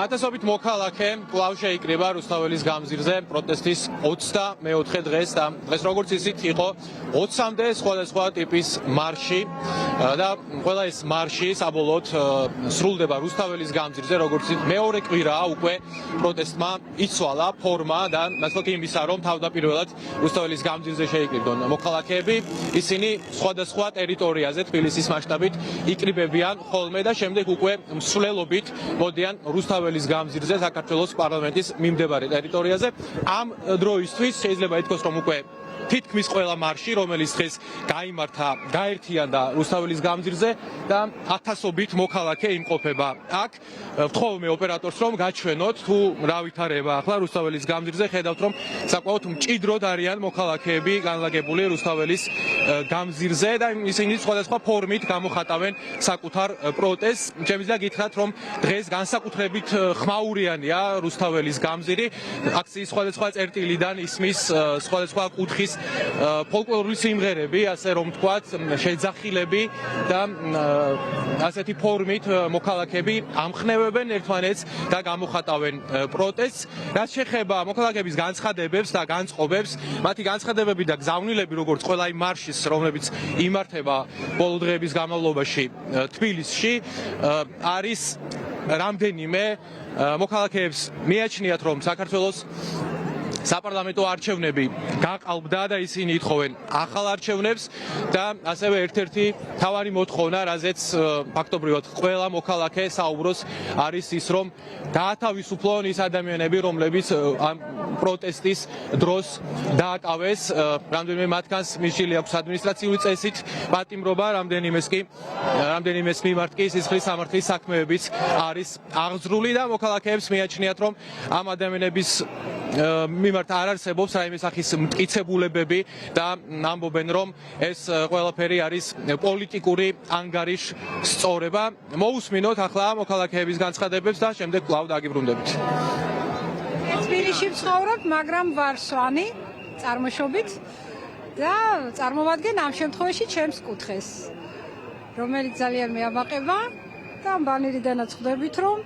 ათასობით მოქალაქე კვლავ შეიკრიბა რუსთაველის გამზირზე პროტესტის 24 დღეს და დღეს როგორც ისიც იყო 20-მდე სხვადასხვა ტიპის მარში და ყველა ეს მარში საბოლოოდ სრულდება რუსთაველის გამზირზე, როგორც მეორე კვირაა უკვე პროტესტმა იცვალა ფორმა და ნაცვლად იმისა, რომ თავდაპირველად რუსთაველის გამზირზე შეიკრიბდნენ მოქალაქეები, ისინი სხვადასხვა ტერიტორიაზე თბილისის მასშტაბით იკრიბებიან ხოლმე და შემდეგ უკვე მსვლელობით მოდიან რუსთაველის გამზირზე საქართველოს პარლამენტის მიმდებარე ტერიტორიაზე. ამ დროისთვის შეიძლება ითქვას, რომ უკვე თითქმის ყველა მარში, რომელიც დღეს გაიმართა, გაერთიანდა რუსთაველის გამზირზე და ათასობით მოქალაქე იმყოფება აქ. ვთხოვ ოპერატორს, რომ გაჩვენოთ თუ რა ვითარება ახლა რუსთაველის გამზირზე. ხედავთ, რომ საკმაოდ მჭიდროდ არიან მოქალაქეები განლაგებული რუსთაველის გამზირზე და ისინი სხვადასხვა ფორმით გამოხატავენ საკუთარ პროტესტს. შემიძლია გითხრათ, რომ დღეს განსაკუთრებით ხმაურიანია რუსთაველის გამზირი. აქციის სხვადასხვა წერტილიდან ისმის სხვადასხვა კუთხის ფოლკლორული სიმღერები, ასე რომ ვთქვათ, შეძახილები და ასეთი ფორმით მოქალაქეები ამხნევებენ ერთმანეთს და გამოხატავენ პროტესტს. რაც შეეხება მოქალაქეების განცხადებებს და განწყობებს, მათი განცხადებები და გზავნილები, როგორც ყველა იმ მარშის, რომლებიც იმართება ბოლო დღეების განმავლობაში თბილისში, არის რამდენიმე. მოქალაქეებს მიაჩნიათ, რომ საქართველოს საპარლამენტო არჩევნები გაყალბდა და ისინი ითხოვენ ახალ არჩევნებს და ასევე ერთ-ერთი მთავარი მოთხოვნა, რაზეც ფაქტობრივად ყველა მოქალაქე საუბრობს, არის ის, რომ დაათავისუფლონ ის ადამიანები, რომლებიც ამ პროტესტის დროს დააკავეს. რამდენიმე მათგანს მისული აქვს ადმინისტრაციული წესით პატიმრობა, რამდენიმეს მიმართ კი სისხლის სამართლის საქმეებიც არის აღძრული და მოქალაქეებს მიაჩნიათ, რომ ამ ადამიანების მიმართ არ არსებობს რაიმე სახის მტკიცებულებები და ამბობენ, რომ ეს ყველაფერი არის პოლიტიკური ანგარიშ სწორება. მოусმინოთ ახლა მოქალაქეების განცხადებებს და შემდეგ კვლავ დაგიბრუნდებით. თბილისში ვცხოვრობ, მაგრამ ვარ სვანი წარმოშობით და წარმოვადგენ ამ შემთხვევაში ჩემს კუთხეს, რომელიც ძალიან მეამაყება და ამ ბანერიდანაც ხვდებით, რომ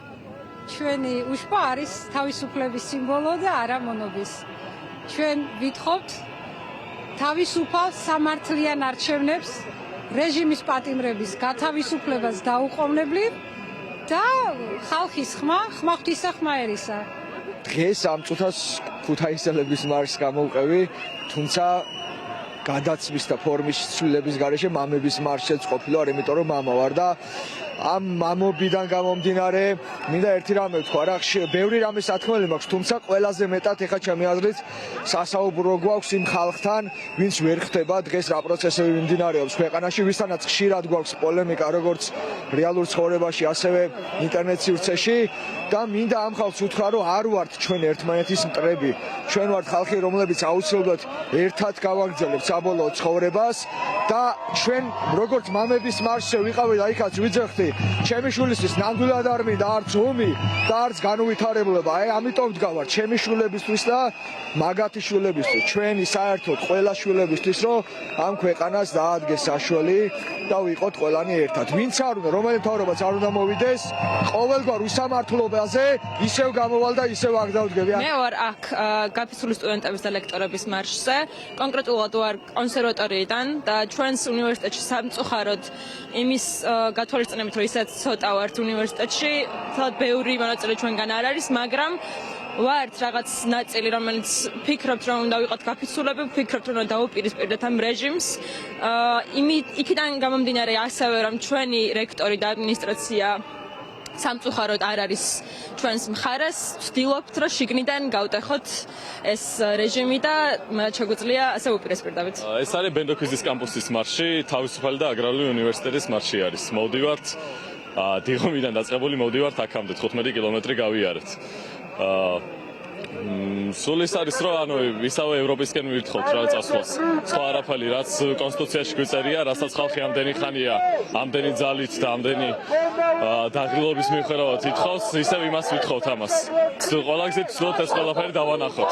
ჩვენი უშბა არის თავისუფლების სიმბოლო და არა მონობის. ჩვენ ვითხოვთ თავისუფალ სამართლიან არჩევნებს, რეჟიმის პატიმრების გათავისუფლებას დაუყოვნებლივ და ხალხის ხმა ღვთისახმა ერისა. დღეს ამ წუთას ქუთაისელების მარშს გამოვყევი, თუმცა გადაცმის და ფორმის ცვლილების გარეშე მამების მარშშიც ყოფილი ვარ, იმიტომ რომ მამა ვარ და ამ მამობიდან გამომდინარე მინდა ერთი რამე ვთქვა რა, ბევრი რამე სათქმელი მაქვს, თუმცა ყველაზე მეტად ეხა ჩემი აზრით სასაუბრო გვაქვს იმ ხალხთან, ვინც ვერ ხდება დღეს რა პროცესები მიმდინარეობს ქვეყანაში, ვისთანაც ხშირად გვაქვს პოლემიკა როგორც რეალურ ცხოვრებაში, ასევე ინტერნეტ სივრცეში და მინდა ამ ხალხს უთხრა, რომ არ ვართ ჩვენ ერთმანეთის მტრები. ჩვენ ვართ ხალხი, რომლებიც აუცილებლად ერთად გავაგრძელებთ საბოლოო ცხოვრებას და ჩვენ როგორც მამების მარშზე ვიყავი და იქაც ვიძახდი ჩემი შვილისთვის ნამდვილად არ მინდა არც ომი და არც განუვითარებლობა. ამიტომ ვდგავარ ჩემი შვილებისთვის და მაგათი შვილებისთვის, ჩვენი საერთოდ ყველა შვილებისთვის, რომ ამ ქვეყანას დაადგეს საშველი და ვიყოთ ყველანი ერთად. ვინც არ უნდა, რომელი მთავრობაც არ უნდა მოვიდეს, ყოველგვარ უსამართლობაზე ისევ გამოვალ და ისევ აქ დავდგები. მე ვარ აქ გაფიცრული სტუდენტების და ლექტორების მარშზე, კონკრეტულად ვარ კონსერვატორიიდან და ჩვენს უნივერსიტეტში სამწუხაროდ იმის გათვალისწინებით, რომ ისაც ცოტა ვართ უნივერსიტეტში, თალ ბევრი მონაწილე ჩვენგან არ არის, მაგრამ ვართ რაღაც ნაწილი, რომელიც ფიქრობთ, რომ უნდა ვიყოთ გაფიცულები, ფიქრობთ, რომ უნდა დაუპირისპირდეთ ამ რეჟიმს. იქიდან გამომდინარე ასევე, რომ ჩვენი რექტორი და ადმინისტრაცია სამწუხაროდ არ არის ჩვენს მხარეს, ვცდილობთ, რომ შიგნიდან გავტეხოთ ეს რეჟიმი და შეგვიძლია ასე უპირისპირდებით. ეს არის ბენდოქიზის კამპუსის მარში, თავისუფალი და აგრარული უნივერსიტეტის მარში არის. მოვდივართ დიღომიდან დაწყებული, მოვდივართ აქამდე 15 კილომეტრი გავიარეთ. სულ ის არის, რომ ანუ ისავე ევროპისკენ ვითხოვთ რა წასვლას. სხვა არაფერი, რაც კონსტიტუციაში გვიწერია, რასაც ხალხი ამდენი ხანია, ამდენი ძალით და ამდენი დაღლილობის მიუხედავად ითხოვს, ისევ იმას ვითხოვთ ამას. ყველა გზით ვცდილობთ ეს ყველაფერი დავანახოთ.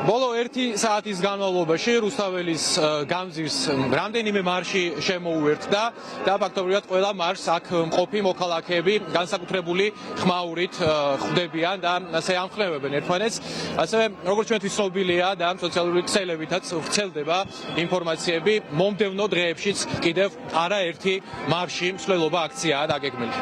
ბოლო 1 საათის განმავლობაში რუსთაველის გამზირს რამდენიმე მარში შემოუერთდა და ფაქტობრივად ყველა მარშს აქ მყოფი მოქალაქეები განსაკუთრებული ხმაურით ხვდებიან და ასე ამხნევებენ ერთმანეთს. ასევე როგორც ჩვენთვის ცნობილია და სოციალური ქსელებითაც ვრცელდება ინფორმაციები, მომდევნო დღეებშიც კიდევ არაერთი მარში მსვლელობა აქციაა დაგეგმილი.